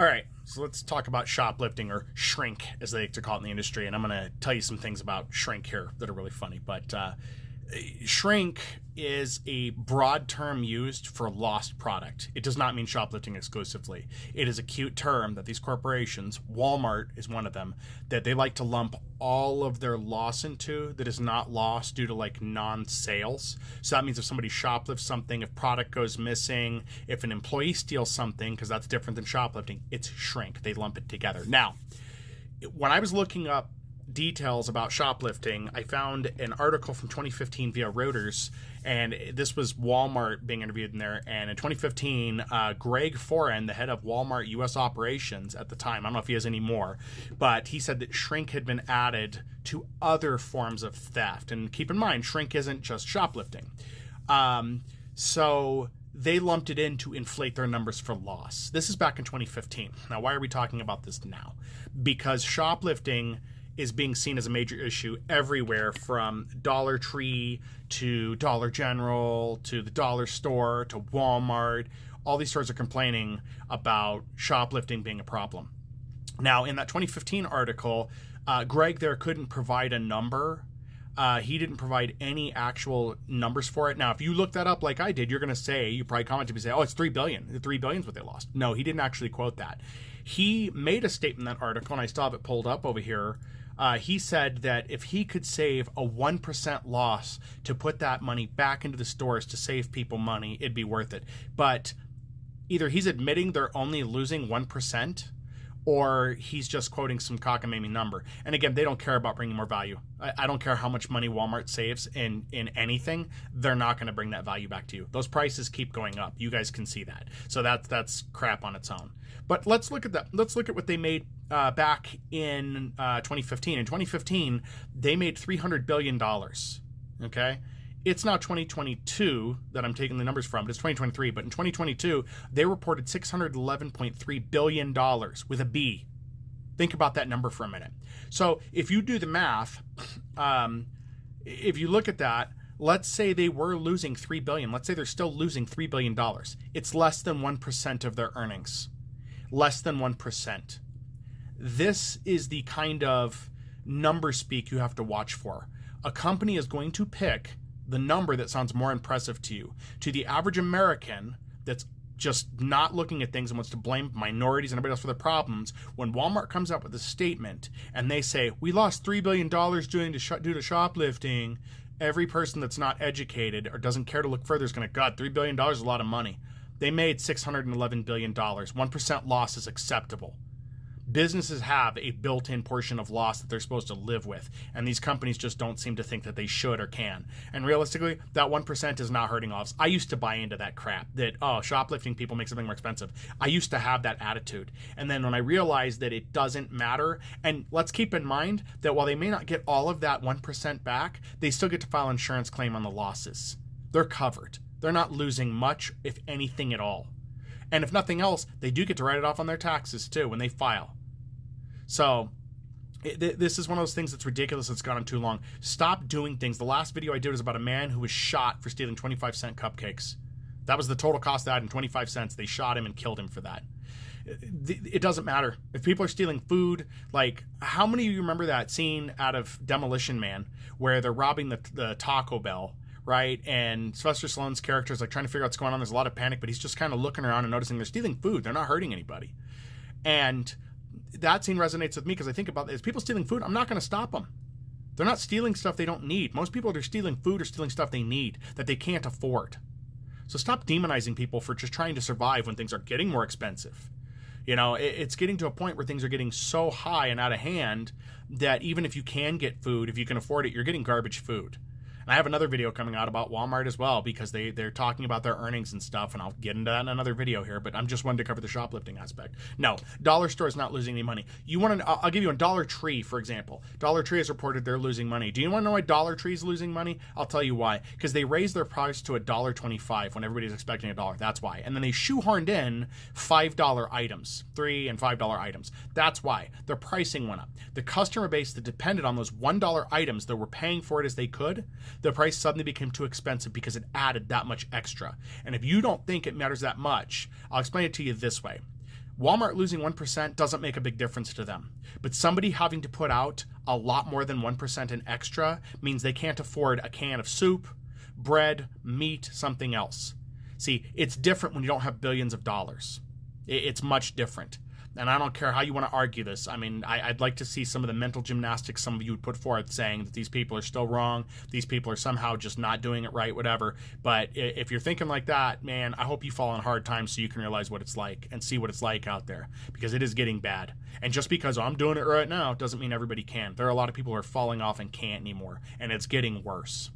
All right, so let's talk about shoplifting, or shrink, as they like to call it in the industry. And I'm going to tell you some things about shrink here that are really funny. But shrink is a broad term used for lost product. It does not mean shoplifting exclusively. It is a cute term that these corporations, Walmart is one of them, that they like to lump all of their loss into that is not lost due to like non-sales. So that means if somebody shoplifts something, if product goes missing, if an employee steals something, because that's different than shoplifting, it's shrink. They lump it together. Now, when I was looking up details about shoplifting, I found an article from 2015 via Reuters, and this was Walmart being interviewed in there. And in 2015, Greg Foran, the head of Walmart U.S. operations at the time, I don't know if he has any more, but he said that shrink had been added to other forms of theft. And keep in mind, shrink isn't just shoplifting. So they lumped it in to inflate their numbers for loss. This is back in 2015. Now, why are we talking about this now? Because shoplifting is being seen as a major issue everywhere, from Dollar Tree to Dollar General to the dollar store to Walmart. All these stores are complaining about shoplifting being a problem. Now, in that 2015 article, Greg there couldn't provide a number. He didn't provide any actual numbers for it. Now, if you look that up like I did, you're going to say, you probably commented and say, oh, it's $3 billion. The $3 billion is what they lost. No, he didn't actually quote that. He made a statement in that article, and I still have it pulled up over here. He said that if he could save a 1% loss to put that money back into the stores to save people money, it'd be worth it. But either he's admitting they're only losing 1%, or he's just quoting some cockamamie number. And again, they don't care about bringing more value. I don't care how much money Walmart saves in anything. They're not going to bring that value back to you. Those prices keep going up. You guys can see that. So that's crap on its own. But let's look at that. Let's look at what they made back in 2015. In 2015, they made $300 billion. Okay? It's now 2022 that I'm taking the numbers from, but it's 2023. But in 2022, they reported $611.3 billion with a B. Think about that number for a minute. So if you do the math, if you look at that, let's say they were losing $3 billion. Let's say they're still losing $3 billion. It's less than 1% of their earnings. Less than 1%. This is the kind of number speak you have to watch for. A company is going to pick the number that sounds more impressive to you. To the average American that's just not looking at things and wants to blame minorities and everybody else for their problems, when Walmart comes up with a statement and they say, we lost $3 billion due to shoplifting, every person that's not educated or doesn't care to look further is going to, God, $3 billion is a lot of money. They made $611 billion. 1% loss is acceptable. Businesses have a built-in portion of loss that they're supposed to live with, and these companies just don't seem to think that they should or can. And realistically, that 1% is not hurting lives. I used to buy into that crap that, shoplifting people make something more expensive. I used to have that attitude. And then when I realized that it doesn't matter, and let's keep in mind that while they may not get all of that 1% back, they still get to file an insurance claim on the losses. They're covered. They're not losing much, if anything at all. And if nothing else, they do get to write it off on their taxes too when they file. So this is one of those things that's ridiculous. It's gone on too long. Stop doing things. The last video I did was about a man who was shot for stealing 25-cent cupcakes. That was the total cost of that, in 25 cents. They shot him and killed him for that. It doesn't matter. If people are stealing food, like, how many of you remember that scene out of Demolition Man where they're robbing the Taco Bell, right? And Sylvester Stallone's character is like trying to figure out what's going on. There's a lot of panic, but he's just kind of looking around and noticing they're stealing food. They're not hurting anybody. And that scene resonates with me because I think about, is people stealing food? I'm not going to stop them. They're not stealing stuff they don't need. Most people that are stealing food are stealing stuff they need that they can't afford. So stop demonizing people for just trying to survive when things are getting more expensive. You know, it's getting to a point where things are getting so high and out of hand that even if you can get food, if you can afford it, you're getting garbage food. And I have another video coming out about Walmart as well, because they're talking about their earnings and stuff, and I'll get into that in another video here, but I'm just wanting to cover the shoplifting aspect. No, Dollar Store is not losing any money. I'll give you a Dollar Tree, for example. Dollar Tree has reported they're losing money. Do you want to know why Dollar Tree is losing money? I'll tell you why. Because they raised their price to $1.25 when everybody's expecting $1. That's why. And then they shoehorned in $5 items, $3 and $5 items. That's why. Their pricing went up. The customer base that depended on those $1 items that were paying for it as they could, the price suddenly became too expensive because it added that much extra. And if you don't think it matters that much, I'll explain it to you this way. Walmart losing 1% doesn't make a big difference to them. But somebody having to put out a lot more than 1% in extra means they can't afford a can of soup, bread, meat, something else. See, it's different when you don't have billions of dollars. It's much different. And I don't care how you want to argue this. I mean, I'd like to see some of the mental gymnastics some of you would put forth saying that these people are still wrong, these people are somehow just not doing it right, whatever. But if you're thinking like that, man, I hope you fall on hard times so you can realize what it's like and see what it's like out there, because it is getting bad. And just because I'm doing it right now doesn't mean everybody can. There are a lot of people who are falling off and can't anymore, and it's getting worse.